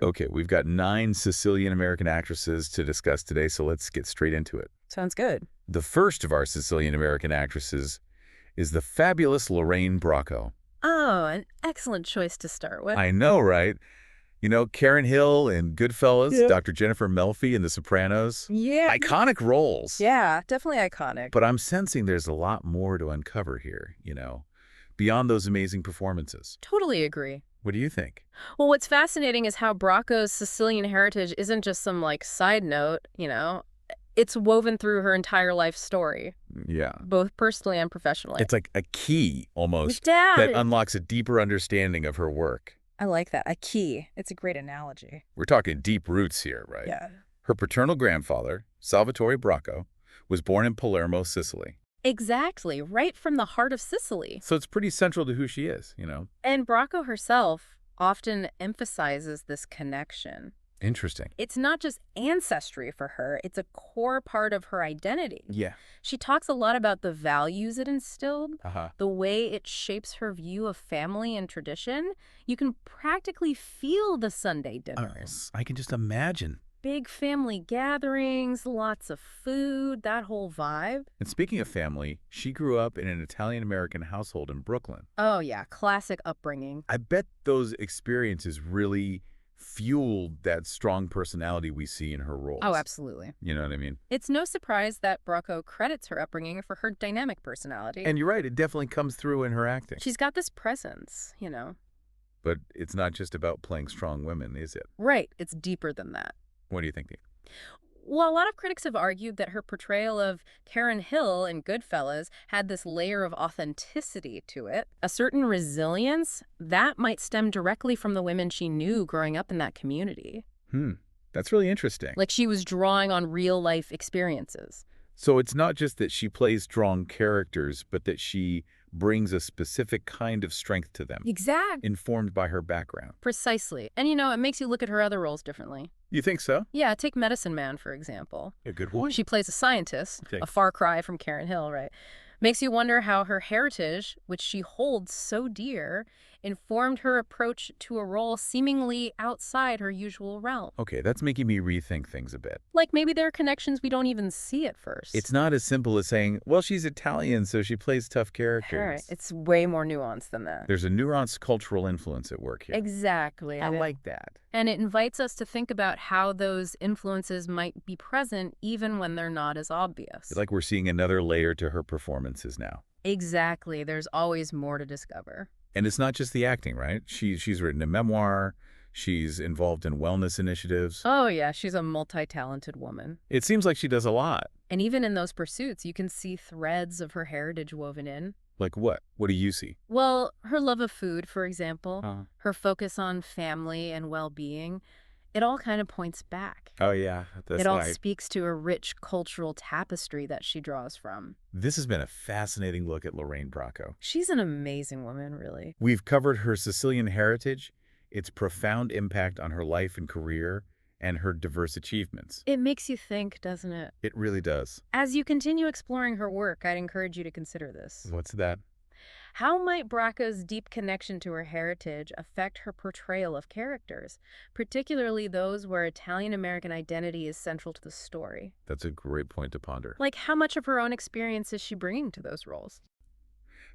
Okay, we've got 9 Sicilian American actresses to discuss today, so let's get straight into it. Sounds good. The first of our Sicilian American actresses is the fabulous Lorraine Bracco. Oh, an excellent choice to start with. I know, right? You know, Karen Hill in Goodfellas, Yep. Dr. Jennifer Melfi in The Sopranos. Yeah. Iconic roles. Yeah, definitely iconic. But I'm sensing there's a lot more to uncover here, beyond those amazing performances. Totally agree. What do you think? Well, what's fascinating is how Bracco's Sicilian heritage isn't just some, side note, It's woven through her entire life story, Yeah. both personally and professionally. It's like a key, almost, Yeah. that unlocks a deeper understanding of her work. I like that. A key. It's a great analogy. We're talking deep roots here, right? Yeah. Her paternal grandfather, Salvatore Bracco, was born in Palermo, Sicily. Exactly. Right from the heart of Sicily. So it's pretty central to who she is, And Bracco herself often emphasizes this connection. Interesting. It's not just ancestry for her, it's a core part of her identity. Yeah. She talks a lot about the values it instilled, Uh-huh. the way it shapes her view of family and tradition. You can practically feel the Sunday dinners. I can just imagine. Big family gatherings, lots of food, that whole vibe. And speaking of family, she grew up in an Italian-American household in Brooklyn. Oh yeah, classic upbringing. I bet those experiences really fueled that strong personality we see in her roles. Oh, absolutely. You know what I mean? It's no surprise that Bracco credits her upbringing for her dynamic personality. And you're right, it definitely comes through in her acting. She's got this presence, But it's not just about playing strong women, is it? Right, it's deeper than that. What do you think? Well, a lot of critics have argued that her portrayal of Karen Hill in Goodfellas had this layer of authenticity to it, a certain resilience that might stem directly from the women she knew growing up in that community. That's really interesting. Like she was drawing on real-life experiences. So it's not just that she plays strong characters, but that she brings a specific kind of strength to them, Exactly. informed by her background. Precisely. And, it makes you look at her other roles differently. You think so? Yeah, take Medicine Man, for example. A good one. She plays a scientist, Okay. a far cry from Karen Hill, right? Makes you wonder how her heritage, which she holds so dear, informed her approach to a role seemingly outside her usual realm. Okay, that's making me rethink things a bit. Like maybe there are connections we don't even see at first. It's not as simple as saying, well, she's Italian, so she plays tough characters. Right. It's way more nuanced than that. There's a nuanced cultural influence at work here. Exactly. I like that. And it invites us to think about how those influences might be present even when they're not as obvious. It's like we're seeing another layer to her performances now. Exactly. There's always more to discover. And it's not just the acting, right? She's written a memoir. She's involved in wellness initiatives. Oh, yeah. She's a multi-talented woman. It seems like she does a lot. And even in those pursuits, you can see threads of her heritage woven in. Like what? What do you see? Well, her love of food, for example, her focus on family and well-being, it all kind of points back. Oh, yeah. It all speaks to a rich cultural tapestry that she draws from. This has been a fascinating look at Lorraine Bracco. She's an amazing woman, really. We've covered her Sicilian heritage, its profound impact on her life and career, and her diverse achievements. It makes you think, doesn't it? It really does. As you continue exploring her work, I'd encourage you to consider this. What's that? How might Bracco's deep connection to her heritage affect her portrayal of characters, particularly those where Italian-American identity is central to the story? That's a great point to ponder. Like, how much of her own experience is she bringing to those roles?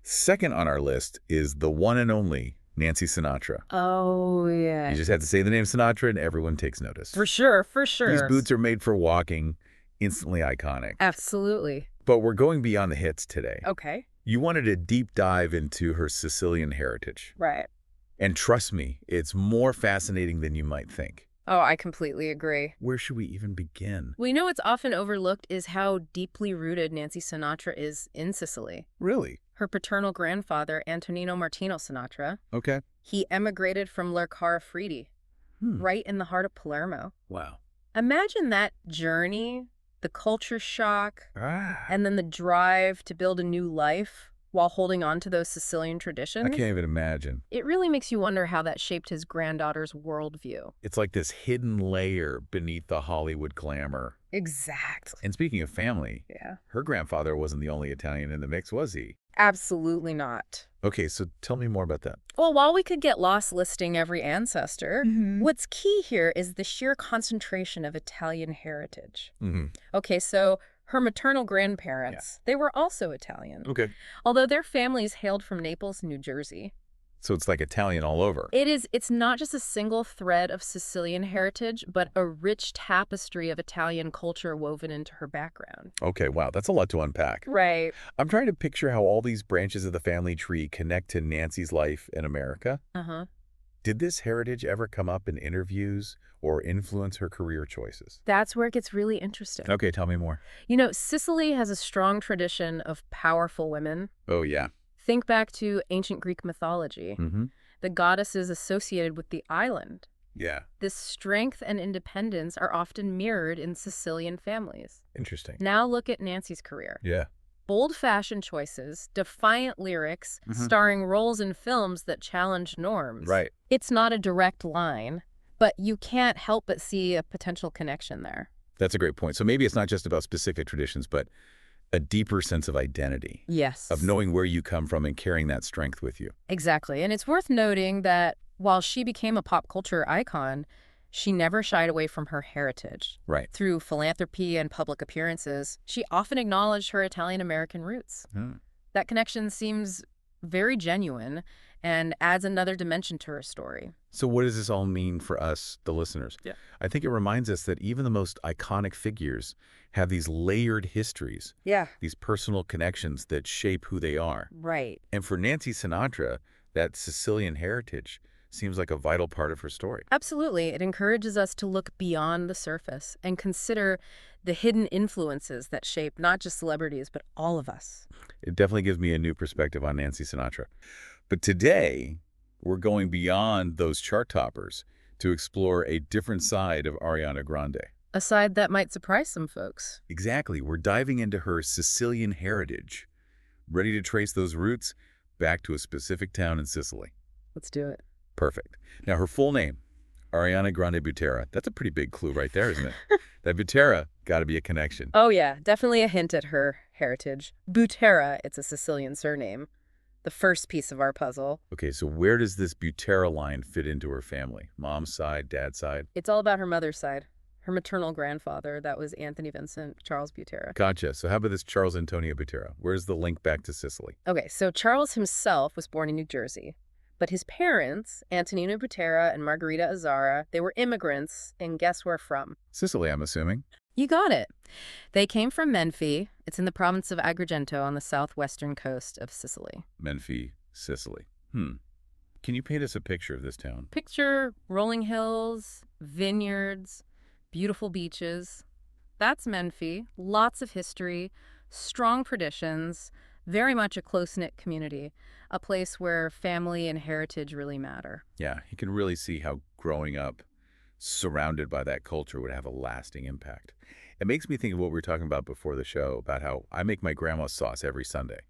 Second on our list is the one and only Nancy Sinatra. Oh, yeah. You just have to say the name Sinatra and everyone takes notice. For sure, for sure. These boots are made for walking, instantly iconic. Absolutely. But we're going beyond the hits today. Okay. You wanted a deep dive into her Sicilian heritage. Right. And trust me, it's more fascinating than you might think. Oh, I completely agree. Where should we even begin? We know what's often overlooked is how deeply rooted Nancy Sinatra is in Sicily. Really? Her paternal grandfather, Antonino Martino Sinatra, Okay. he emigrated from Lercara Fritti, right in the heart of Palermo. Wow. Imagine that journey, the culture shock, Ah. and then the drive to build a new life while holding on to those Sicilian traditions. I can't even imagine. It really makes you wonder how that shaped his granddaughter's worldview. It's like this hidden layer beneath the Hollywood glamour. Exactly. And speaking of family, Yeah. her grandfather wasn't the only Italian in the mix, was he? Absolutely not. Okay, so tell me more about that. Well, while we could get lost listing every ancestor, Hmm. what's key here is the sheer concentration of Italian heritage. Hmm. Okay, so her maternal Yeah. grandparents, they were also Italian, Okay. although their families hailed from Naples, New Jersey. So it's like Italian all over. It's not just a single thread of Sicilian heritage, but a rich tapestry of Italian culture woven into her background. Okay, wow, that's a lot to unpack. Right. I'm trying to picture how all these branches of the family tree connect to Nancy's life in America. Uh-huh. Did this heritage ever come up in interviews or influence her career choices? That's where it gets really interesting. Okay, tell me more. Sicily has a strong tradition of powerful women. Oh, yeah. Think back to ancient Greek mythology. Mm-hmm. The goddesses associated with the island. Yeah, This strength and independence are often mirrored in Sicilian families. interesting. Now look at Nancy's career. Yeah. Bold fashion choices, defiant lyrics, Mhm. starring roles in films that challenge norms. Right. It's not a direct line, but you can't help but see a potential connection there. That's a great point. So maybe it's not just about specific traditions, but a deeper sense of identity, Yes. of knowing where you come from and carrying that strength with you. Exactly. And it's worth noting that while she became a pop culture icon, she never shied away from her heritage. Right. Through philanthropy and public appearances, she often acknowledged her Italian American roots. Hmm. That connection seems very genuine and adds another dimension to her story. So what does this all mean for us, the listeners? Yeah. I think it reminds us that even the most iconic figures have these layered histories, Yeah. these personal connections that shape who they are. Right. And for Nancy Sinatra, that Sicilian heritage seems like a vital part of her story. Absolutely. It encourages us to look beyond the surface and consider the hidden influences that shape not just celebrities, but all of us. It definitely gives me a new perspective on Nancy Sinatra. But today, we're going beyond those chart toppers to explore a different side of Ariana Grande. A side that might surprise some folks. Exactly. We're diving into her Sicilian heritage, ready to trace those roots back to a specific town in Sicily. Let's do it. Perfect. Now, her full name, Ariana Grande Butera. That's a pretty big clue right there, isn't it? That Butera got to be a connection. Oh, yeah. Definitely a hint at her heritage. Butera, it's a Sicilian surname. The first piece of our puzzle. Okay, so where does this Butera line fit into her family? Mom's side, dad's side? It's all about her mother's side. Her maternal grandfather, that was Anthony Vincent Charles Butera. Gotcha. So how about this Charles Antonio Butera? Where's the link back to Sicily? Okay, so Charles himself was born in New Jersey. But his parents, Antonino Butera and Margarita Azzara, they were immigrants, and guess where from? Sicily, I'm assuming. You got it. They came from Menfi. It's in the province of Agrigento on the southwestern coast of Sicily. Menfi, Sicily. Can you paint us a picture of this town? Picture rolling hills, vineyards, beautiful beaches. That's Menfi. Lots of history, strong traditions, very much a close-knit community, a place where family and heritage really matter. Yeah, you can really see how growing up surrounded by that culture would have a lasting impact. It makes me think of what we were talking about before the show, about how I make my grandma's sauce every Sunday.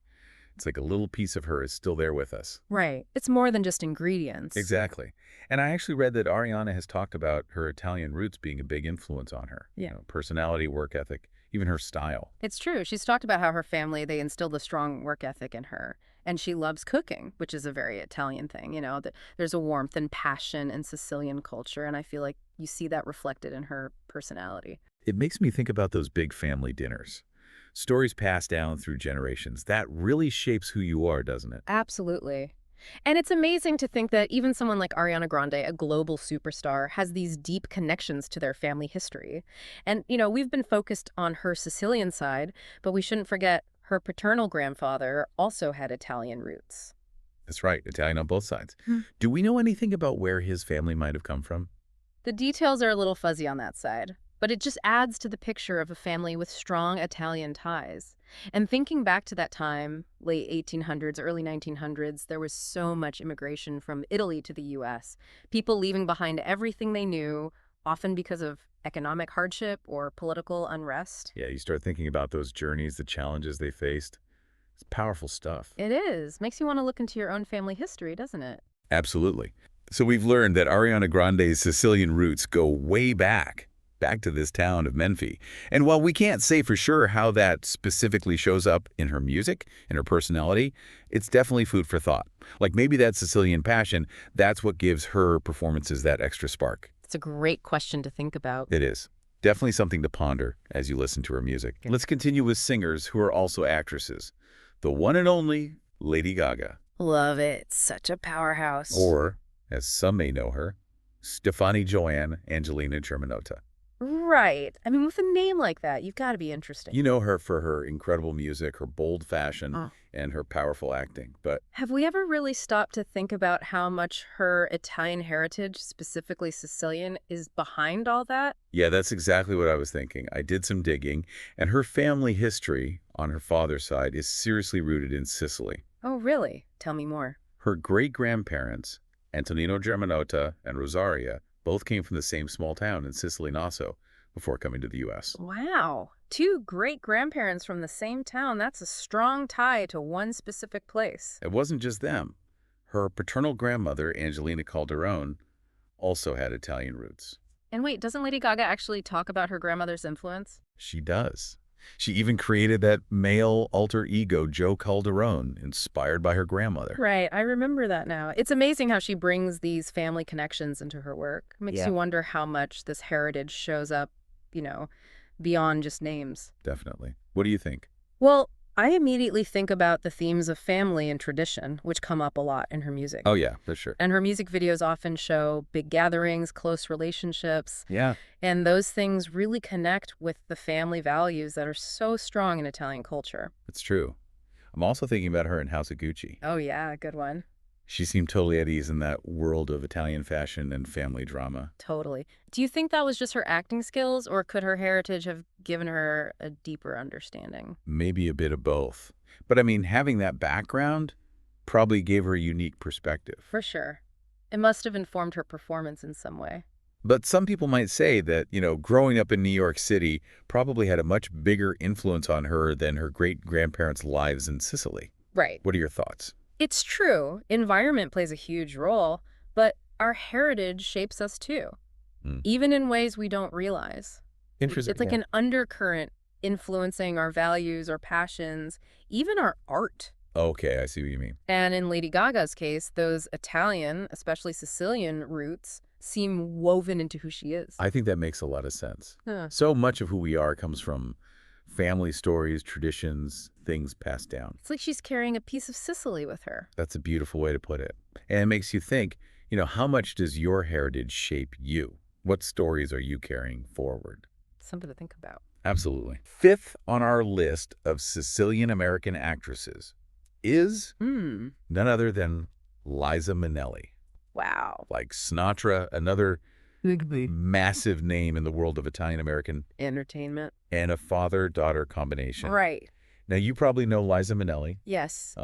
It's like a little piece of her is still there with us. Right. It's more than just ingredients. Exactly. And I actually read that Ariana has talked about her Italian roots being a big influence on her. Yeah. Personality, work ethic, even her style. It's true. She's talked about how her family, they instilled a strong work ethic in her. And she loves cooking, which is a very Italian thing. There's a warmth and passion in Sicilian culture, and I feel like you see that reflected in her personality. It makes me think about those big family dinners. Stories passed down through generations. That really shapes who you are, doesn't it? Absolutely. And it's amazing to think that even someone like Ariana Grande, a global superstar, has these deep connections to their family history. And, we've been focused on her Sicilian side, but we shouldn't forget her paternal grandfather also had Italian roots. That's right, Italian on both sides. Hmm. Do we know anything about where his family might have come from? The details are a little fuzzy on that side, but it just adds to the picture of a family with strong Italian ties. And thinking back to that time, late 1800s, early 1900s, there was so much immigration from Italy to the U.S. People leaving behind everything they knew, often because of economic hardship or political unrest. Yeah, you start thinking about those journeys, the challenges they faced. It's powerful stuff. It is. Makes you want to look into your own family history, doesn't it? Absolutely. So we've learned that Ariana Grande's Sicilian roots go way back. back to this town of Menfi. And while we can't say for sure how that specifically shows up in her music, in her personality, it's definitely food for thought. Like maybe that Sicilian passion, that's what gives her performances that extra spark. It's a great question to think about. It is. Definitely something to ponder as you listen to her music. Let's continue with singers who are also actresses. The one and only Lady Gaga. Love it. Such a powerhouse. Or, as some may know her, Stefani Joanne Angelina Germanotta. Right. I mean, with a name like that, you've got to be interesting. You know her for her incredible music, her bold fashion, and her powerful acting. But have we ever really stopped to think about how much her Italian heritage, specifically Sicilian, is behind all that? yeah, that's exactly what I was thinking. I did some digging, and her family history on her father's side is seriously rooted in Sicily. Oh, really? Tell me more. Her great-grandparents, Antonino Germanotta and Rosaria, both came from the same small town in Sicily, Nassau, before coming to the U.S. Wow. Two great-grandparents from the same town. That's a strong tie to one specific place. It wasn't just them. Her paternal grandmother, Angelina Calderone, also had Italian roots. And wait, doesn't Lady Gaga actually talk about her grandmother's influence? She does. She even created that male alter ego, Joe Calderone, inspired by her grandmother. Right, I remember that now. It's amazing how she brings these family connections into her work. It makes you wonder how much this heritage shows up, beyond just names. Definitely. What do you think? Well, I immediately think about the themes of family and tradition, which come up a lot in her music. Oh, yeah, for sure. And her music videos often show big gatherings, close relationships. Yeah. And those things really connect with the family values that are so strong in Italian culture. It's true. I'm also thinking about her in House of Gucci. Oh, yeah, good one. She seemed totally at ease in that world of Italian fashion and family drama. Totally. Do you think that was just her acting skills, or could her heritage have given her a deeper understanding? Maybe a bit of both. But I mean, having that background probably gave her a unique perspective. For sure. It must have informed her performance in some way. But some people might say that, growing up in New York City probably had a much bigger influence on her than her great-grandparents' lives in Sicily. Right. What are your thoughts? It's true. Environment plays a huge role, but our heritage shapes us too, even in ways we don't realize. Interesting. It's like an undercurrent influencing our values, our passions, even our art. Okay, I see what you mean. And in Lady Gaga's case, those Italian, especially Sicilian roots seem woven into who she is. I think that makes a lot of sense. Huh. So much of who we are comes from family stories, traditions, things passed down. It's like she's carrying a piece of Sicily with her. That's a beautiful way to put it. And it makes you think, how much does your heritage shape you? What stories are you carrying forward? Something to think about. Absolutely. Fifth on our list of Sicilian American actresses is none other than Liza Minnelli. Wow. Like Sinatra, another massive name in the world of Italian American Entertainment. and a father-daughter combination. Right. Now, you probably know Liza Minnelli. Yes.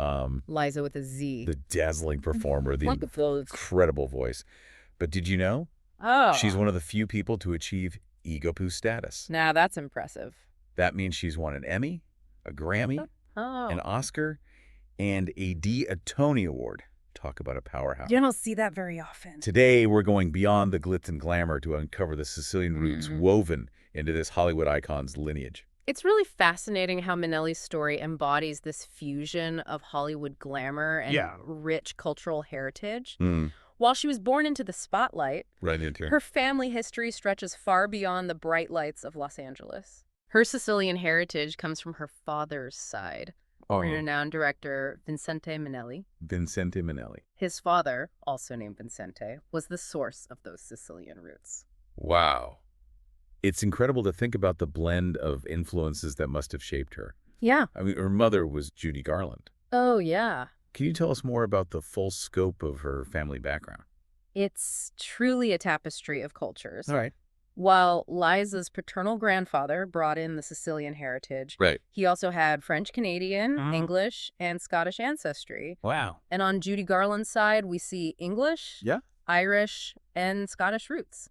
Liza with a Z. The dazzling performer, the Wonderful. incredible voice. But did you know? Oh. She's one of the few people to achieve Ego-Poo status. Now that's impressive. That means she's won an Emmy, a Grammy, an Oscar, and a Tony Award. Talk about a powerhouse. You don't see that very often. Today, we're going beyond the glitz and glamour to uncover the Sicilian roots woven into this Hollywood icon's lineage. It's really fascinating how Minnelli's story embodies this fusion of Hollywood glamour and rich cultural heritage. While she was born into the spotlight, her family history stretches far beyond the bright lights of Los Angeles. Her Sicilian heritage comes from her father's side. Renowned director Vincente Minnelli. Vincente Minnelli. His father, also named Vincente, was the source of those Sicilian roots. Wow. It's incredible to think about the blend of influences that must have shaped her. Yeah. I mean, her mother was Judy Garland. Oh, yeah. Can you tell us more about the full scope of her family background? It's truly a tapestry of cultures. All right. While Liza's paternal grandfather brought in the Sicilian heritage, he also had French-Canadian, English, and Scottish ancestry. Wow. And on Judy Garland's side, we see English, Irish, and Scottish roots.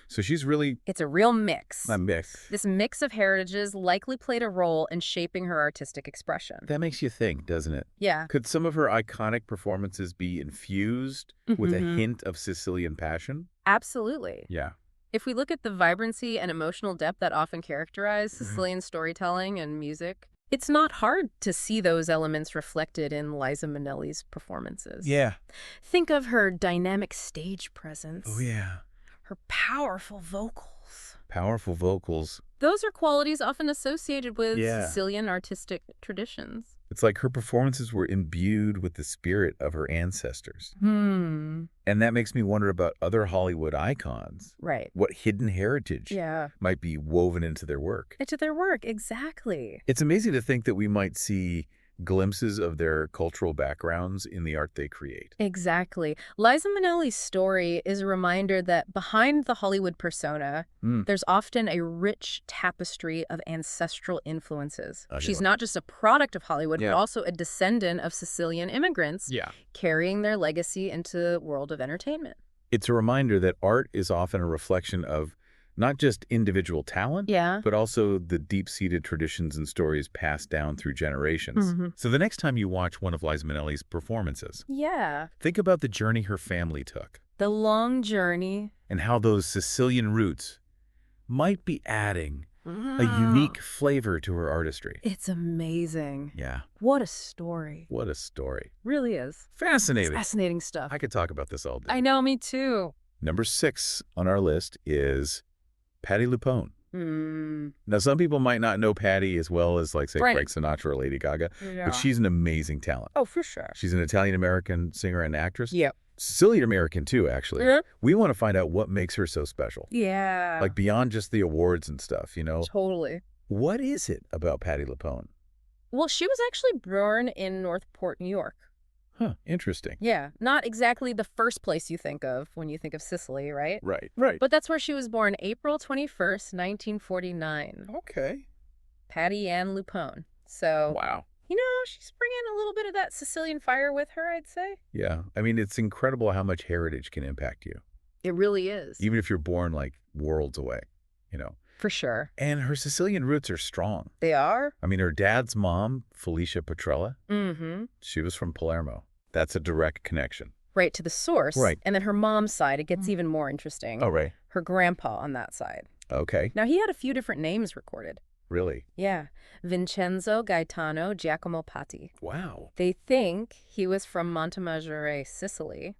So she's really It's a real mix. a mix. This mix of heritages likely played a role in shaping her artistic expression. That makes you think, doesn't it? Yeah. Could some of her iconic performances be infused with a hint of Sicilian passion? Absolutely. Yeah. If we look at the vibrancy and emotional depth that often characterize Sicilian storytelling and music, it's not hard to see those elements reflected in Liza Minnelli's performances. Yeah. Think of her dynamic stage presence. Oh, yeah. Her powerful vocals. Powerful vocals. Those are qualities often associated with Yeah. Sicilian artistic traditions. It's like her performances were imbued with the spirit of her ancestors. Hmm. And that makes me wonder about other Hollywood icons. Right. What hidden heritage Yeah. might be woven into their work. Into their work, exactly. It's amazing to think that we might see glimpses of their cultural backgrounds in the art they create. Exactly. Liza Minnelli's story is a reminder that behind the Hollywood persona, there's often a rich tapestry of ancestral influences. She's not just a product of Hollywood, but also a descendant of Sicilian immigrants, carrying their legacy into the world of entertainment. It's a reminder that art is often a reflection of not just individual talent, but also the deep-seated traditions and stories passed down through generations. So the next time you watch one of Liza Minnelli's performances, think about the journey her family took. The long journey. And how those Sicilian roots might be adding a unique flavor to her artistry. It's amazing. Yeah. What a story. What a story. Really is. Fascinating. It's fascinating stuff. I could talk about this all day. I know, me too. Number 6 on our list is Patti LuPone. Now, some people might not know Patti as well as, like, say, Frank Sinatra or Lady Gaga, but she's an amazing talent. Oh, for sure. She's an Italian American singer and actress. Yep. Sicilian American, too, actually. We want to find out what makes her so special. Yeah. Like, beyond just the awards and stuff, you know? Totally. What is it about Patti LuPone? Well, she was actually born in Northport, New York. Huh, interesting. Yeah, not exactly the first place you think of when you think of Sicily, right? Right. But that's where she was born, April 21st, 1949. Okay. Patti Ann LuPone. So, wow. You know, she's bringing a little bit of that Sicilian fire with her, I'd say. Yeah. I mean, it's incredible how much heritage can impact you. It really is. Even if you're born, like, worlds away, you know. For sure. And her Sicilian roots are strong. They are? I mean, her dad's mom, Felicia Petrella, she was from Palermo. That's a direct connection. Right, to the source. Right. And then her mom's side, it gets even more interesting. Oh, right. Her grandpa on that side. Okay. Now, he had a few different names recorded. Really? Yeah. Vincenzo Gaetano Giacomo Patti. Wow. They think he was from Montemaggiore, Sicily.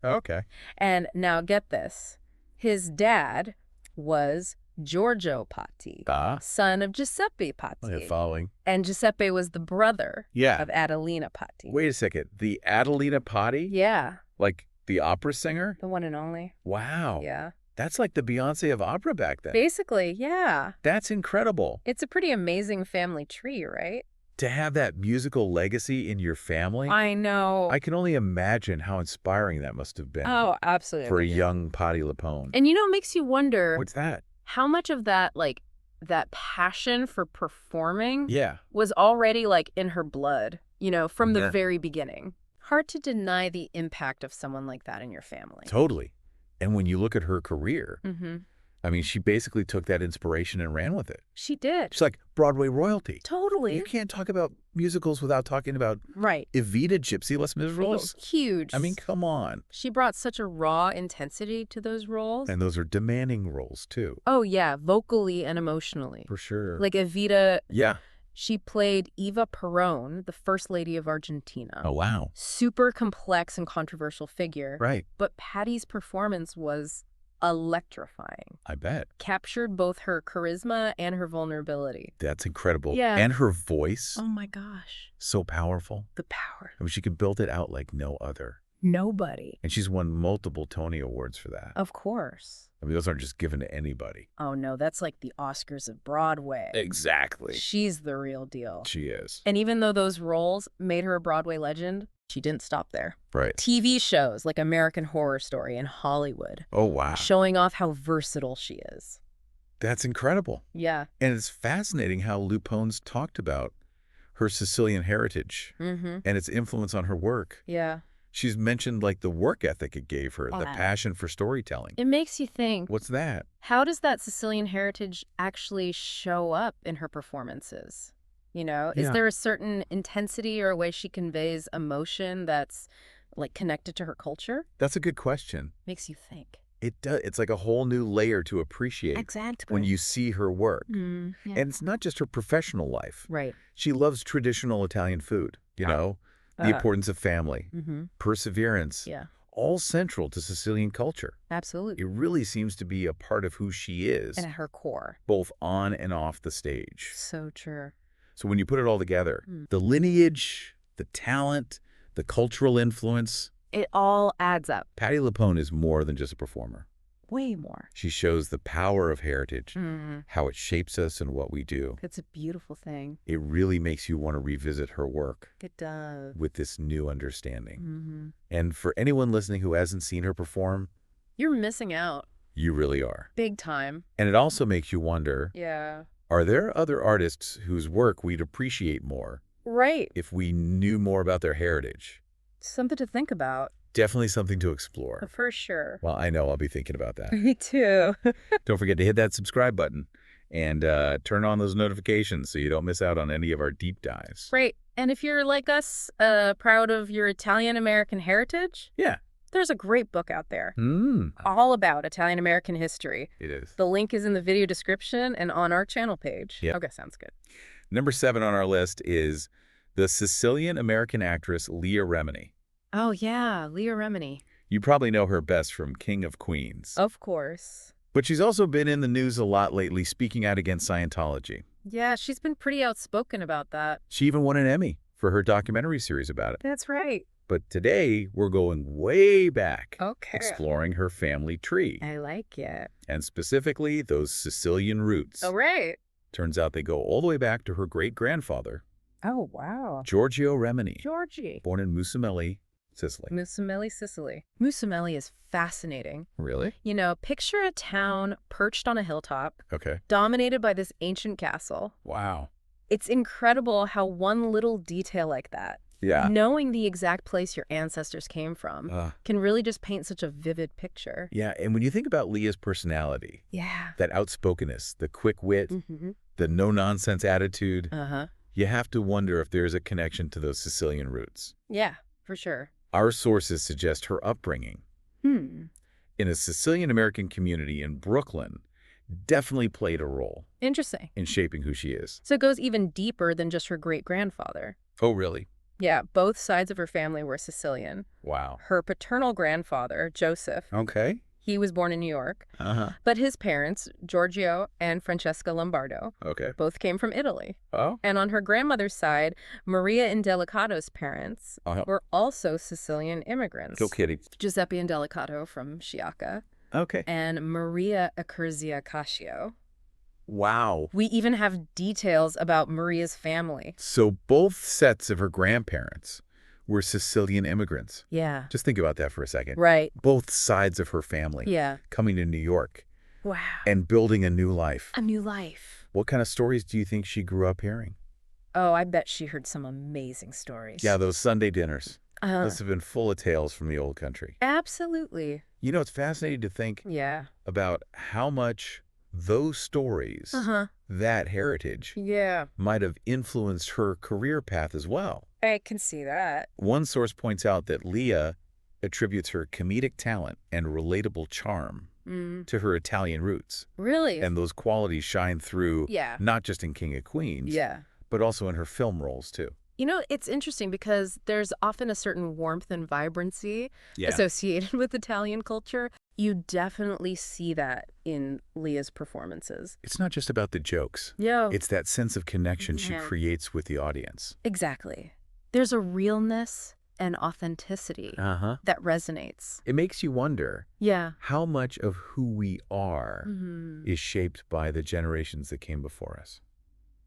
Okay. And now get this. His dad was Giorgio Patti, son of Giuseppe Patti. Following. And Giuseppe was the brother of Adelina Patti. Wait a second. The Adelina Patti? Yeah. Like the opera singer? The one and only. Wow. Yeah. That's like the Beyonce of opera back then. Basically, yeah. That's incredible. It's a pretty amazing family tree, right? To have that musical legacy in your family. I know. I can only imagine how inspiring that must have been. Oh, absolutely. For a young Patti LuPone. And you know, it makes you wonder. What's that? How much of that, like, that passion for performing was already, like, in her blood, you know, from the very beginning. Hard to deny the impact of someone like that in your family. Totally. And when you look at her career, I mean, she basically took that inspiration and ran with it. She did. She's like Broadway royalty. Totally. You can't talk about musicals without talking about Evita Gypsy Les Miserables. Huge. I mean, come on. She brought such a raw intensity to those roles. And those are demanding roles, too. Oh, yeah, vocally and emotionally. For sure. Like Evita. Yeah. She played Eva Perón, the First Lady of Argentina. Oh, wow. Super complex and controversial figure. Right. But Patti's performance was electrifying. I bet. Captured both her charisma and her vulnerability. That's incredible. Yeah. And her voice. Oh, my gosh. So powerful. The power. I mean, she could build it out like no other. Nobody. And she's won multiple Tony Awards for that. Of course. I mean, those aren't just given to anybody. Oh, no, that's like the Oscars of Broadway. Exactly. She's the real deal. She is. And even though those roles made her a Broadway legend, she didn't stop there. Right. TV shows like American Horror Story and Hollywood. Oh, wow. Showing off how versatile she is. That's incredible. Yeah. And it's fascinating how LuPone's talked about her Sicilian heritage and its influence on her work. Yeah. She's mentioned, like, the work ethic it gave her, the passion for storytelling. It makes you think. What's that? How does that Sicilian heritage actually show up in her performances? You know, is there a certain intensity or a way she conveys emotion that's, like, connected to her culture? That's a good question. Makes you think. It does. It's like a whole new layer to appreciate Exactly. when you see her work. Yeah. And it's not just her professional life. Right. She loves traditional Italian food, the importance of family, perseverance, Yeah. all central to Sicilian culture. Absolutely. It really seems to be a part of who she is, And at her core. both on and off the stage. So true. So when you put it all together, the lineage, the talent, the cultural influence, It all adds up. Patti LuPone is more than just a performer. Way more. She shows the power of heritage, how it shapes us and what we do. It's a beautiful thing. It really makes you want to revisit her work It does. with this new understanding. And for anyone listening who hasn't seen her perform, You're missing out. you really are. Big time. And it also makes you wonder, Yeah. are there other artists whose work we'd appreciate more Right. if we knew more about their heritage? Something to think about. Definitely something to explore. For sure. Well, I know I'll be thinking about that. Me too. Don't forget to hit that subscribe button and turn on those notifications so you don't miss out on any of our deep dives. Right. And if you're like us, proud of your Italian American heritage, Yeah. there's a great book out there. It All about Italian American history. is. The link is in the video description and on our channel page. Yep. Okay, sounds good. Number 7 on our list is the Sicilian American actress Leah Remini. Oh, yeah, Leah Remini. You probably know her best from King of Queens. Of course. But she's also been in the news a lot lately, speaking out against Scientology. Yeah, she's been pretty outspoken about that. She even won an Emmy for her documentary series about it. That's right. But today, we're going way back, Okay. exploring her family tree, I like it. and specifically those Sicilian roots. Oh, right. Turns out they go all the way back to her great-grandfather, Oh, wow. Giorgio Remini, Georgie. born in Musamelli, Sicily. Musamelli, Sicily. Musamelli is fascinating. Really? You know, picture a town perched on a hilltop, Okay. dominated by this ancient castle. Wow. It's incredible how one little detail like that, Yeah. knowing the exact place your ancestors came from, can really just paint such a vivid picture. Yeah, and when you think about Leah's personality, Yeah. that outspokenness, the quick wit, Mm-hmm. the no-nonsense attitude, Uh-huh. you have to wonder if there's a connection to those Sicilian roots. Yeah, for sure. Our sources suggest her upbringing in a Sicilian American community in Brooklyn definitely played a role Interesting. in shaping who she is. So it goes even deeper than just her great-grandfather. Oh, really? Yeah, both sides of her family were Sicilian. Wow. Her paternal grandfather, Joseph, Okay. he was born in New York. Uh-huh. But his parents, Giorgio and Francesca Lombardo, Okay. both came from Italy. Oh? And on her grandmother's side, Maria Indelicato's parents were also Sicilian immigrants. No kidding. Giuseppe Indelicato from Sciacca Okay. and Maria Accurzia Cascio. Wow. We even have details about Maria's family. So both sets of her grandparents were Sicilian immigrants. Yeah. Just think about that for a second. Right. Both sides of her family Yeah. coming to New York Wow. and building a new life. A new life. What kind of stories do you think she grew up hearing? Oh, I bet she heard some amazing stories. Yeah, those Sunday dinners. Uh, Must have been full of tales from the old country. absolutely. You know, it's fascinating to think Yeah. about how much those stories, that heritage, Yeah. might have influenced her career path as well. I can see that. One source points out that Leah attributes her comedic talent and relatable charm to her Italian roots. Really? And those qualities shine through Yeah. not just in King of Queens, Yeah. but also in her film roles too. You know, it's interesting because there's often a certain warmth and vibrancy Yeah. associated with Italian culture. You definitely see that in Leah's performances. It's not just about the jokes. Yeah. It's that sense of connection she Yeah. creates with the audience. Exactly. There's a realness and authenticity that resonates. It makes you wonder Yeah. how much of who we are Mhm. is shaped by the generations that came before us.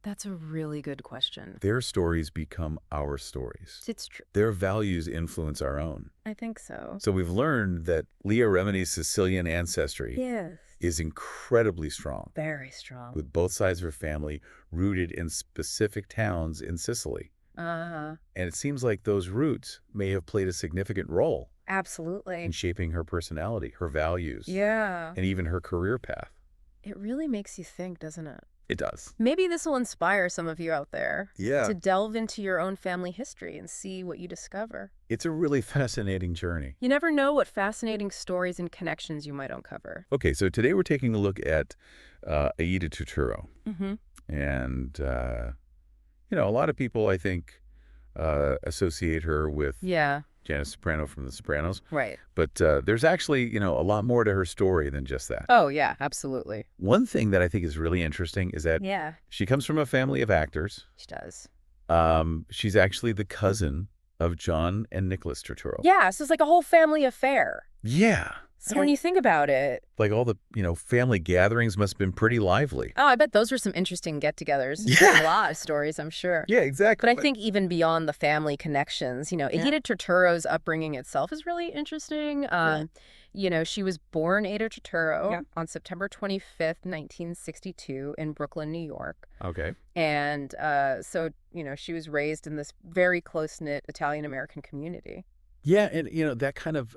That's a really good question. Their stories become our stories. It's true. Their values influence our own. I think so. So we've learned that Leah Remini's Sicilian ancestry Yes. is incredibly strong, Very strong. with both sides of her family rooted in specific towns in Sicily. Uh-huh. And it seems like those roots may have played a significant role Absolutely. in shaping her personality, her values, Yeah. and even her career path. It really makes you think, doesn't it? It does. Maybe this will inspire some of you out there Yeah. to delve into your own family history and see what you discover. It's a really fascinating journey. You never know what fascinating stories and connections you might uncover. Okay, so today we're taking a look at Aida Turturro. Mm-hmm. And, a lot of people, I think, associate her with Yeah, Janice Soprano from The Sopranos. right. But there's actually, a lot more to her story than just that. Oh, yeah, absolutely. One thing that I think is really interesting is that Yeah, she comes from a family of actors. she does. She's actually the cousin of John and Nicholas Turturro. Yeah, so it's like a whole family affair. Yeah. So when you think about it, Like all the, family gatherings must have been pretty lively. oh, I bet those were some interesting get-togethers. Yeah. A lot of stories, I'm sure. Yeah, exactly. But I think even beyond the family connections, Aida Turturro's upbringing itself is really interesting. She was born Aida Turturro on September 25th, 1962 in Brooklyn, New York. Okay. And so she was raised in this very close-knit Italian American community. Yeah, and, that kind of,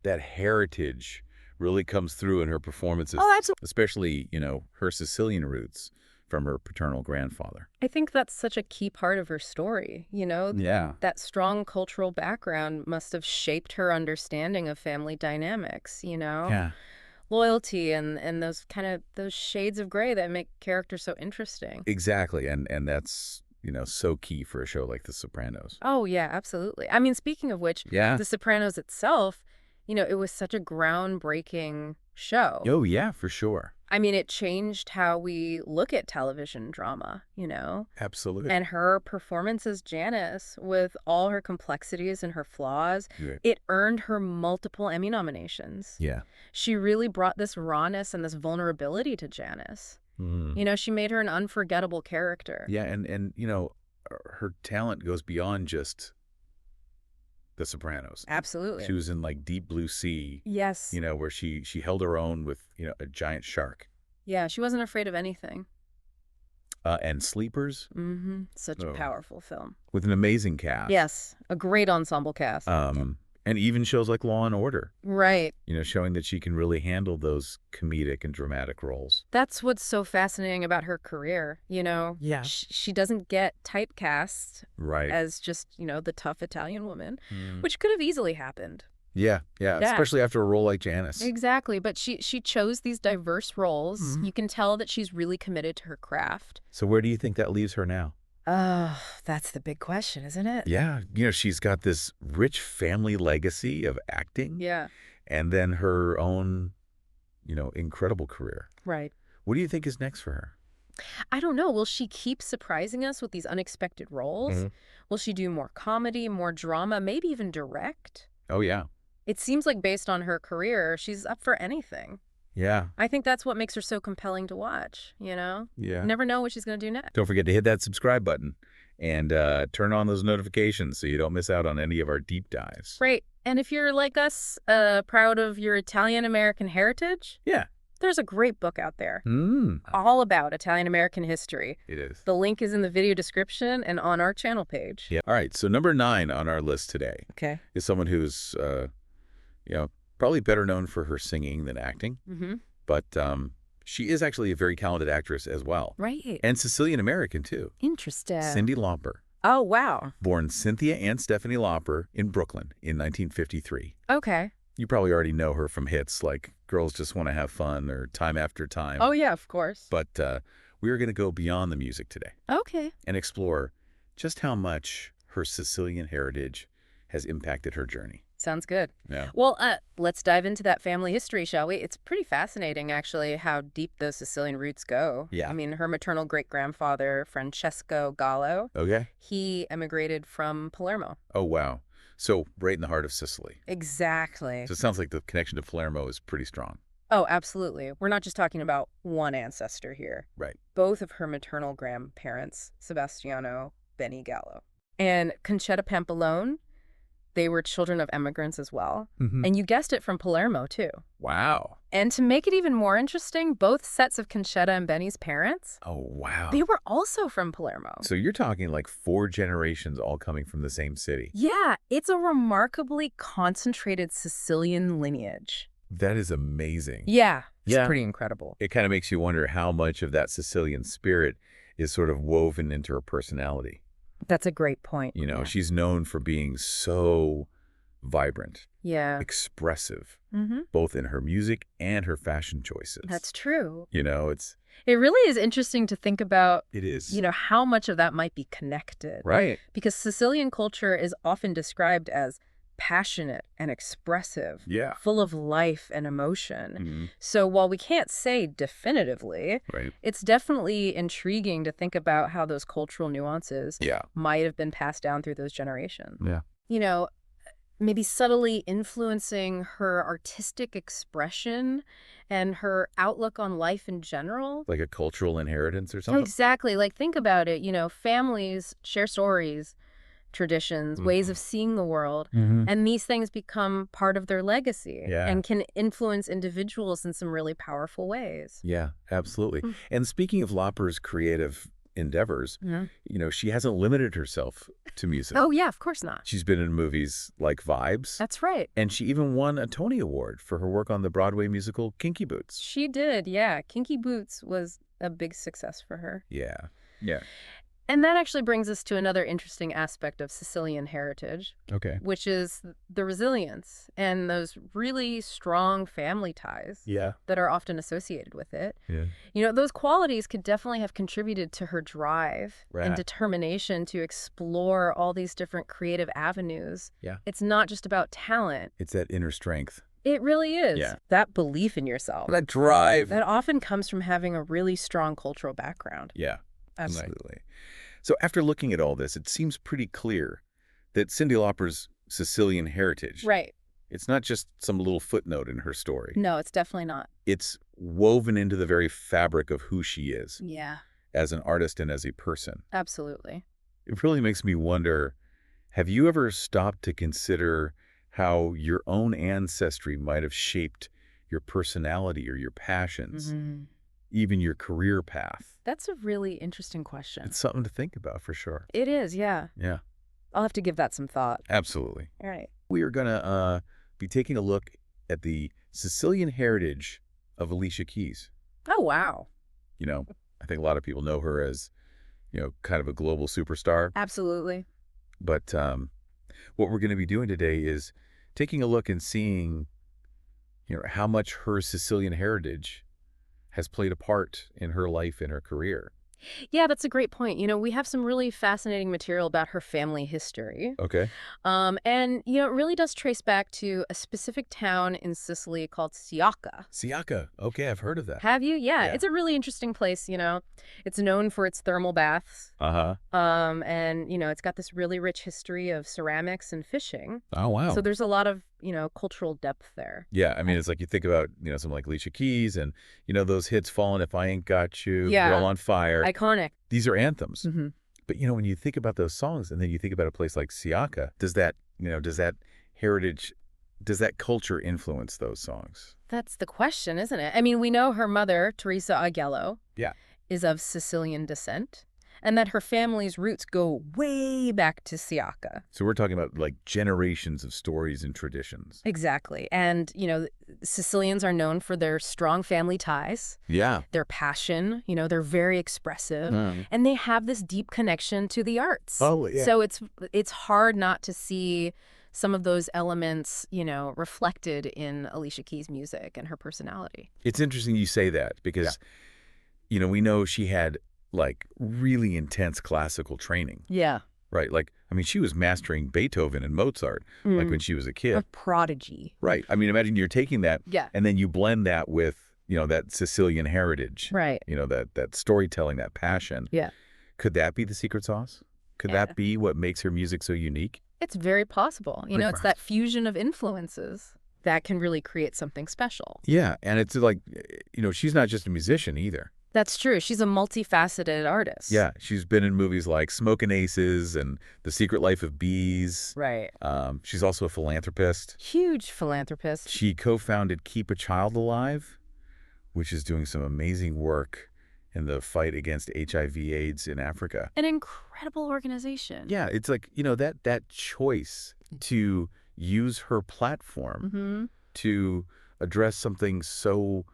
that heritage really comes through in her performances. Oh, absolutely. Especially, her Sicilian roots from her paternal grandfather. I think that's such a key part of her story, Yeah. That strong cultural background must have shaped her understanding of family dynamics, Yeah. Loyalty and those shades of gray that make characters so interesting. Exactly, and that's, so key for a show like The Sopranos. Oh, yeah, absolutely. I mean, speaking of which, Yeah. The Sopranos itself, it was such a groundbreaking show. Oh, yeah, for sure. I mean, it changed how we look at television drama, Absolutely. And her performance as Janice, with all her complexities and her flaws, Right. it earned her multiple Emmy nominations. Yeah. She really brought this rawness and this vulnerability to Janice. Mm. She made her an unforgettable character. Yeah, and her talent goes beyond just The Sopranos. Absolutely. She was in like Deep Blue Sea, Yes. where she held her own with, a giant shark. Yeah, she wasn't afraid of anything. And Sleepers Such a powerful film. with an amazing cast. Yes, a great ensemble cast. And even shows like Law and Order, Right. showing that she can really handle those comedic and dramatic roles. That's what's so fascinating about her career, Yeah. She doesn't get typecast Right. as just, the tough Italian woman, Mm. which could have easily happened. Yeah, especially after a role like Janice. Exactly, but she chose these diverse roles. You can tell that she's really committed to her craft. So where do you think that leaves her now? Oh, that's the big question, isn't it? Yeah, she's got this rich family legacy of acting. Yeah, And then her own, incredible career. right. What do you think is next for her? I don't know. Will she keep surprising us with these unexpected roles? Will she do more comedy, more drama, maybe even direct? Oh, yeah. It seems like based on her career, she's up for anything. Yeah. I think that's what makes her so compelling to watch, Yeah. You never know what she's going to do next. Don't forget to hit that subscribe button and turn on those notifications so you don't miss out on any of our deep dives. Right. And if you're like us, proud of your Italian American heritage, Yeah. there's a great book out there Mm. all about Italian American history. It is. The link is in the video description and on our channel page. Yeah. All right. So number 9 on our list today Okay. is someone who's, probably better known for her singing than acting. Mm-hmm. But she is actually a very talented actress as well. Right. And Sicilian American, too. Interesting. Cyndi Lauper. Oh, wow. Born Cynthia and Stephanie Lauper in Brooklyn in 1953. Okay. You probably already know her from hits like Girls Just Want to Have Fun or Time After Time. Oh, yeah, of course. But we're going to go beyond the music today Okay. and explore just how much her Sicilian heritage has impacted her journey. Sounds good. Yeah. Well, let's dive into that family history, shall we? It's pretty fascinating, actually, how deep those Sicilian roots go. Yeah. I mean, her maternal great-grandfather, Francesco Gallo, Okay. he emigrated from Palermo. Oh, wow. So right in the heart of Sicily. Exactly. So it sounds like the connection to Palermo is pretty strong. Oh, absolutely. We're not just talking about one ancestor here. Right. Both of her maternal grandparents, Sebastiano, Benny Gallo, and Concetta Pampalone, they were children of immigrants as well. Mm-hmm. And you guessed it, from Palermo, too. Wow. And to make it even more interesting, both sets of Concetta and Benny's parents, Oh, wow. they were also from Palermo. So you're talking like 4 generations all coming from the same city. Yeah, it's a remarkably concentrated Sicilian lineage. That is amazing. Yeah, it's Yeah. pretty incredible. It kind of makes you wonder how much of that Sicilian spirit is sort of woven into her personality. That's a great point. You know, Yeah. she's known for being so vibrant, Yeah. expressive, Mm-hmm. both in her music and her fashion choices. That's true. You know, It really is interesting to think about, it is. how much of that might be connected. Right. Because Sicilian culture is often described as passionate and expressive, Yeah. full of life and emotion. Mhm. So while we can't say definitively, Right. it's definitely intriguing to think about how those cultural nuances Yeah. might have been passed down through those generations. Yeah. Maybe subtly influencing her artistic expression and her outlook on life in general. Like a cultural inheritance or something? Exactly. Like, think about it. Families share stories, traditions, ways of seeing the world, Mm-hmm. and these things become part of their legacy Yeah. and can influence individuals in some really powerful ways. Yeah, absolutely. Mm. And speaking of Lauper's creative endeavors, Yeah. she hasn't limited herself to music. Oh, yeah, of course not. She's been in movies like Vibes, That's right. and she even won a Tony Award for her work on the Broadway musical Kinky Boots. She did, yeah. Kinky Boots was a big success for her. Yeah. Yeah. And that actually brings us to another interesting aspect of Sicilian heritage, Okay. which is the resilience and those really strong family ties Yeah. that are often associated with it. Yeah. Those qualities could definitely have contributed to her drive and Right. determination to explore all these different creative avenues. Yeah. It's not just about talent. It's that inner strength. It really is. Yeah. That belief in yourself. That drive. That often comes from having a really strong cultural background. Yeah. Absolutely. Absolutely. So after looking at all this, it seems pretty clear that Cyndi Lauper's Sicilian heritage, Right. it's not just some little footnote in her story. No, it's definitely not. It's woven into the very fabric of who she is Yeah, as an artist and as a person. absolutely. It really makes me wonder, have you ever stopped to consider how your own ancestry might have shaped your personality or your passions, even your career path? That's a really interesting question. It's something to think about for sure. It is, yeah. Yeah, I'll have to give that some thought. absolutely. All right. We are going to be taking a look at the Sicilian heritage of Alicia Keys. Oh, wow. I think a lot of people know her as, kind of a global superstar. Absolutely. But what we're going to be doing today is taking a look and seeing, how much her Sicilian heritage has played a part in her life and her career. Yeah, that's a great point. We have some really fascinating material about her family history. Okay. And, it really does trace back to a specific town in Sicily called Siacca. Siacca. Okay, I've heard of that. Have you? Yeah, Yeah. it's a really interesting place, It's known for its thermal baths. Uh-huh. And, it's got this really rich history of ceramics and fishing. Oh, wow. So there's a lot of, cultural depth there. Yeah, I mean, it's like you think about, someone like Alicia Keys and, those hits, Fallen If I Ain't Got You, Yeah. Girl on Fire. Iconic. These are anthems. Mm-hmm. But, when you think about those songs and then you think about a place like Siacca, does that heritage, does that culture influence those songs? That's the question, isn't it? I mean, we know her mother, Teresa Agello, Yeah. is of Sicilian descent, and that her family's roots go way back to Siacca. So we're talking about like generations of stories and traditions. Exactly. And, Sicilians are known for their strong family ties, Yeah. their passion, they're very expressive, Mm. and they have this deep connection to the arts. Oh, yeah. So it's hard not to see some of those elements, reflected in Alicia Keys' music and her personality. It's interesting you say that because, we know she had like really intense classical training, Yeah. right? Like, I mean, she was mastering Beethoven and Mozart like when she was a kid. A prodigy. Right. I mean, imagine you're taking that Yeah. and then you blend that with, that Sicilian heritage, Right. that storytelling, that passion. Yeah. Could that be the secret sauce? Could Yeah. that be what makes her music so unique? It's very possible. Very It's that fusion of influences that can really create something special. Yeah. And it's like, she's not just a musician either. That's true. She's a multifaceted artist. Yeah. She's been in movies like Smokin' Aces and The Secret Life of Bees. Right. She's also a philanthropist. Huge philanthropist. She co-founded Keep a Child Alive, which is doing some amazing work in the fight against HIV/AIDS in Africa. An incredible organization. Yeah, it's like, that choice to use her platform Mm-hmm. to address something so,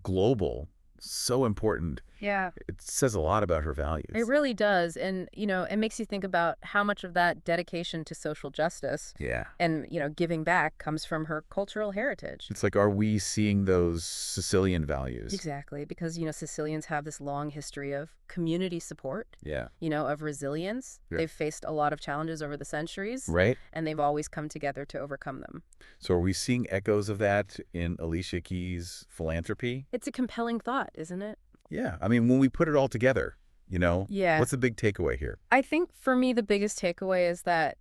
global, so important, Yeah. It says a lot about her values. It really does. And, it makes you think about how much of that dedication to social justice Yeah. and, giving back comes from her cultural heritage. It's like, are we seeing those Sicilian values? Exactly. Because, Sicilians have this long history of community support, Yeah. of resilience. Yeah. They've faced a lot of challenges over the centuries. Right. And they've always come together to overcome them. So are we seeing echoes of that in Alicia Keys' philanthropy? It's a compelling thought, isn't it? Yeah. I mean, when we put it all together, Yeah. what's the big takeaway here? I think for me, the biggest takeaway is that,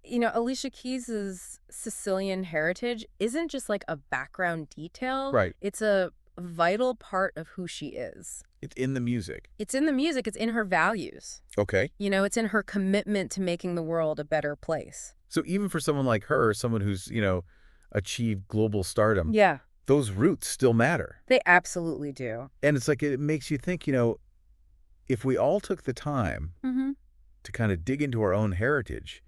Alicia Keys' Sicilian heritage isn't just like a background detail. Right. It's a vital part of who she is. It's in the music. It's in the music. It's in her values. Okay. It's in her commitment to making the world a better place. So even for someone like her, someone who's, achieved global stardom, Yeah. those roots still matter. They absolutely do. And it's like, it makes you think, if we all took the time Mm-hmm. to kind of dig into our own heritage,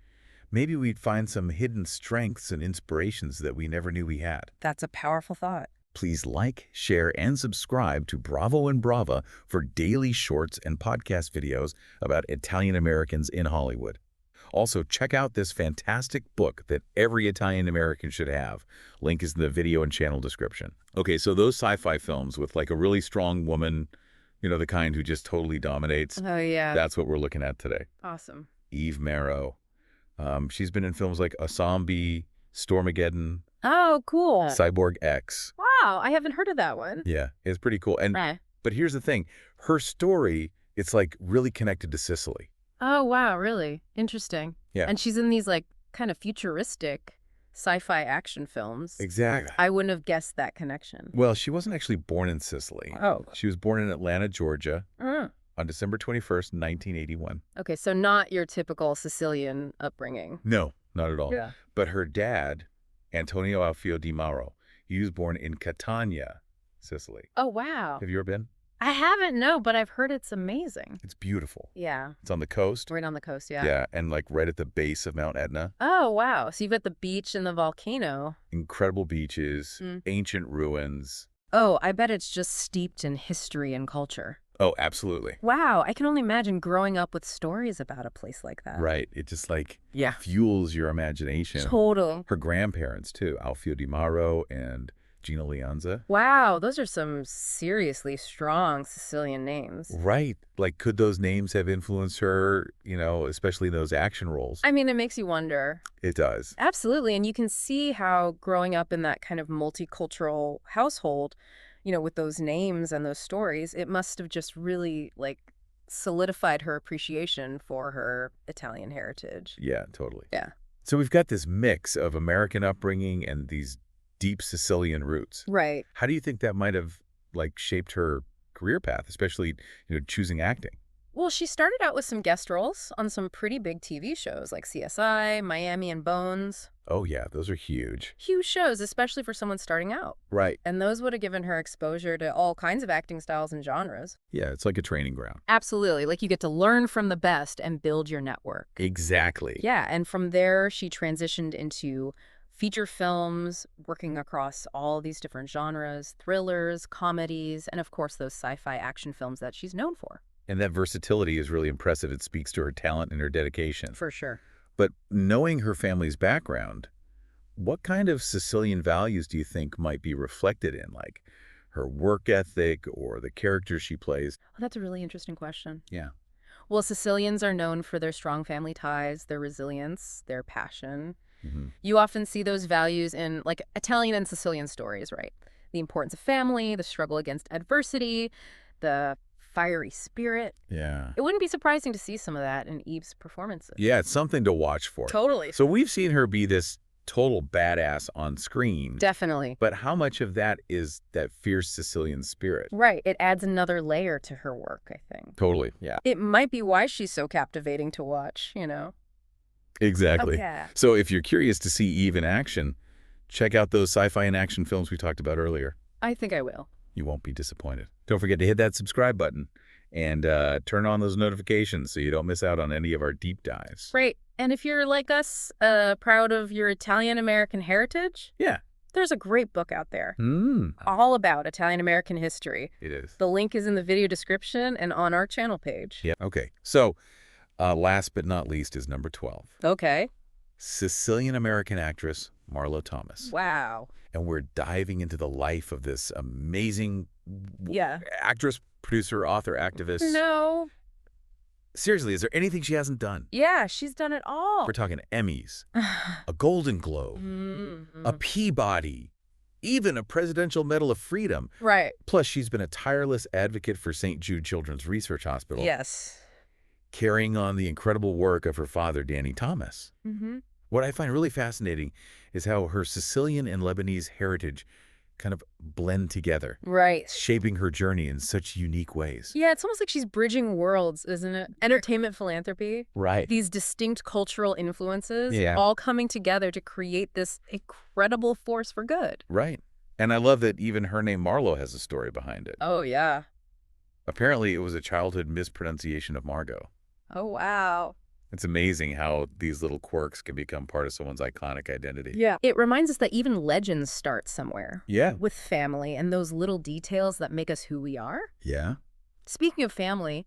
maybe we'd find some hidden strengths and inspirations that we never knew we had. That's a powerful thought. Please like, share, and subscribe to Bravo and Brava for daily shorts and podcast videos about Italian Americans in Hollywood. Also, check out this fantastic book that every Italian American should have. Link is in the video and channel description. Okay, so those sci-fi films with like a really strong woman, the kind who just totally dominates, Oh, yeah. that's what we're looking at today. Awesome. Eve Marrow. She's been in films like A Zombie, Stormageddon, Oh, cool. Cyborg X. Wow. I haven't heard of that one. Yeah, it's pretty cool. And Right. But here's the thing. Her story, it's like really connected to Sicily. Oh, wow. Really? Interesting. Yeah. And she's in these like kind of futuristic sci-fi action films. Exactly. I wouldn't have guessed that connection. Well, she wasn't actually born in Sicily. Oh. She was born in Atlanta, Georgia Mm. on December 21st, 1981. Okay, so not your typical Sicilian upbringing. No, not at all. Yeah. But her dad, Antonio Alfio Di Mauro, he was born in Catania, Sicily. Oh, wow. Have you ever been? I haven't, no, but I've heard it's amazing. It's beautiful. Yeah. It's on the coast. Right on the coast, yeah. Yeah, and like right at the base of Mount Etna. Oh, wow. So you've got the beach and the volcano. Incredible beaches, Mm. ancient ruins. Oh, I bet it's just steeped in history and culture. Oh, absolutely. Wow, I can only imagine growing up with stories about a place like that. Right. It just like Yeah. fuels your imagination. Total. Her grandparents, too, Alfio Di Mauro and Gina Lianza. Wow, those are some seriously strong Sicilian names. Right. Like, could those names have influenced her, especially in those action roles? I mean, it makes you wonder. It does. Absolutely, and you can see how growing up in that kind of multicultural household, with those names and those stories, it must have just really, solidified her appreciation for her Italian heritage. Yeah, totally. Yeah. So we've got this mix of American upbringing and these deep Sicilian roots. Right. How do you think that might have, shaped her career path, especially, choosing acting? Well, she started out with some guest roles on some pretty big TV shows like CSI, Miami, and Bones. Oh, yeah, those are huge. Huge shows, especially for someone starting out. Right. And those would have given her exposure to all kinds of acting styles and genres. Yeah, it's like a training ground. Absolutely. Like you get to learn from the best and build your network. Exactly. Yeah, and from there, she transitioned into feature films, working across all these different genres, thrillers, comedies, and of course those sci-fi action films that she's known for. And that versatility is really impressive. It speaks to her talent and her dedication. For sure. But knowing her family's background, what kind of Sicilian values do you think might be reflected in, like her work ethic or the characters she plays? Oh, that's a really interesting question. Yeah. Well, Sicilians are known for their strong family ties, their resilience, their passion. Mm-hmm. You often see those values in Italian and Sicilian stories, right? The importance of family, the struggle against adversity, the fiery spirit. Yeah. It wouldn't be surprising to see some of that in Eve's performances. Yeah, it's something to watch for. Totally. So we've seen her be this total badass on screen. Definitely. But how much of that is that fierce Sicilian spirit? Right. It adds another layer to her work, I think. Totally. Yeah. It might be why she's so captivating to watch, Exactly. Okay. So if you're curious to see Eve in action, check out those sci-fi and action films we talked about earlier. I think I will. You won't be disappointed. Don't forget to hit that subscribe button and turn on those notifications so you don't miss out on any of our deep dives. Great. And if you're like us, proud of your Italian American heritage, Yeah. There's a great book out there Hmm. all about Italian American history. It is. The link is in the video description and on our channel page. Yeah. Okay. So, last but not least is number 12. Okay. Sicilian American actress Marlo Thomas. Wow. And we're diving into the life of this amazing Yeah. actress, producer, author, activist. No. Seriously, is there anything she hasn't done? Yeah, she's done it all. We're talking Emmys, a Golden Globe, a Peabody, even a Presidential Medal of Freedom. Right. Plus, she's been a tireless advocate for St. Jude Children's Research Hospital. Yes. Carrying on the incredible work of her father, Danny Thomas. What I find really fascinating is how her Sicilian and Lebanese heritage kind of blend together, Right. shaping her journey in such unique ways. Yeah, it's almost like she's bridging worlds, isn't it? Entertainment, philanthropy. Right. These distinct cultural influences Yeah. all coming together to create this incredible force for good. Right. And I love that even her name Marlo has a story behind it. Oh, yeah. Apparently, it was a childhood mispronunciation of Margot. Oh, wow. It's amazing how these little quirks can become part of someone's iconic identity. Yeah. It reminds us that even legends start somewhere. Yeah. With family and those little details that make us who we are. Yeah. Speaking of family,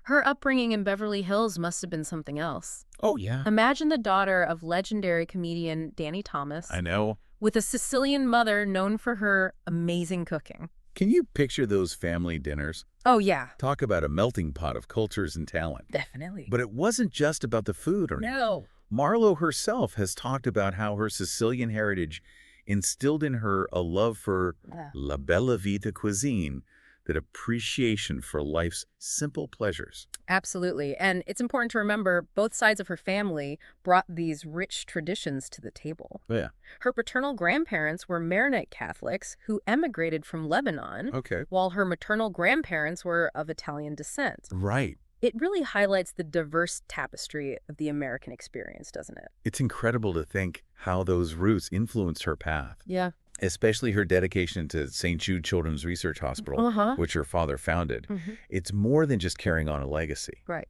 her upbringing in Beverly Hills must have been something else. Oh, yeah. Imagine the daughter of legendary comedian Danny Thomas I know. with a Sicilian mother known for her amazing cooking. Can you picture those family dinners? Oh, yeah. Talk about a melting pot of cultures and talent. Definitely. But it wasn't just about the food. No. Marlo herself has talked about how her Sicilian heritage instilled in her a love for la bella vita cuisine, that appreciation for life's simple pleasures. Absolutely. And it's important to remember both sides of her family brought these rich traditions to the table. Yeah. Her paternal grandparents were Maronite Catholics who emigrated from Lebanon, Okay. while her maternal grandparents were of Italian descent. Right. It really highlights the diverse tapestry of the American experience, doesn't it? It's incredible to think how those roots influenced her path. Yeah. Especially her dedication to St. Jude Children's Research Hospital, which her father founded. It's more than just carrying on a legacy. Right.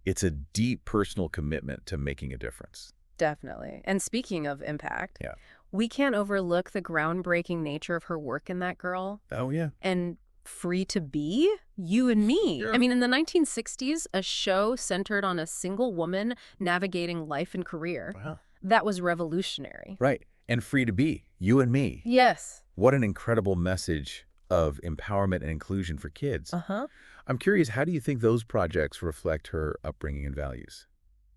It's a deep personal commitment to making a difference. Definitely. And speaking of impact, Yeah. we can't overlook the groundbreaking nature of her work in That Girl. Oh, yeah. And Free to Be, You and Me. Yeah. I mean, in the 1960s, a show centered on a single woman navigating life and career. Wow. That was revolutionary. Right. And Free to Be, You and Me. Yes. What an incredible message of empowerment and inclusion for kids. I'm curious, how do you think those projects reflect her upbringing and values?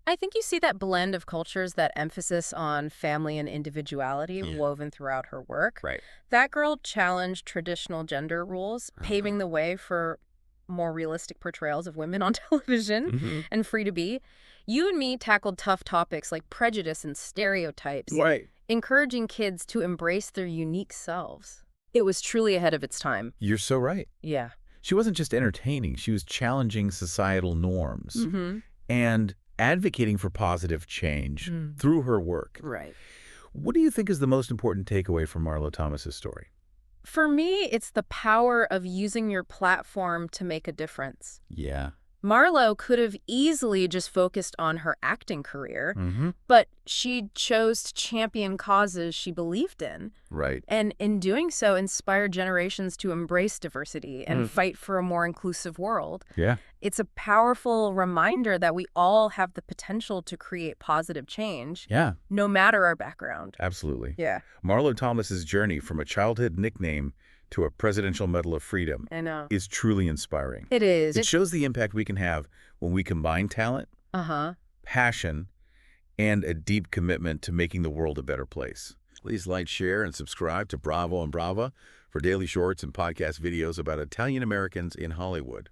I think you see that blend of cultures, that emphasis on family and individuality woven throughout her work. Right. That Girl challenged traditional gender rules, paving the way for more realistic portrayals of women on television. And Free to Be, You and Me tackled tough topics like prejudice and stereotypes, Right. encouraging kids to embrace their unique selves. It was truly ahead of its time. You're so right. Yeah. She wasn't just entertaining, she was challenging societal norms and advocating for positive change through her work. Right. What do you think is the most important takeaway from Marlo Thomas's story? For me, it's the power of using your platform to make a difference. Yeah. Marlo could have easily just focused on her acting career, but she chose to champion causes she believed in. Right. And in doing so, inspired generations to embrace diversity and fight for a more inclusive world. Yeah. It's a powerful reminder that we all have the potential to create positive change, Yeah. no matter our background. Absolutely. Yeah, Marlo Thomas's journey from a childhood nickname to a Presidential Medal of Freedom I know. is truly inspiring. It is. It shows the impact we can have when we combine talent, passion, and a deep commitment to making the world a better place. Please like, share, and subscribe to Bravo and Brava for daily shorts and podcast videos about Italian Americans in Hollywood.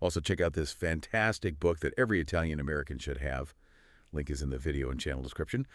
Also, check out this fantastic book that every Italian American should have. Link is in the video and channel description.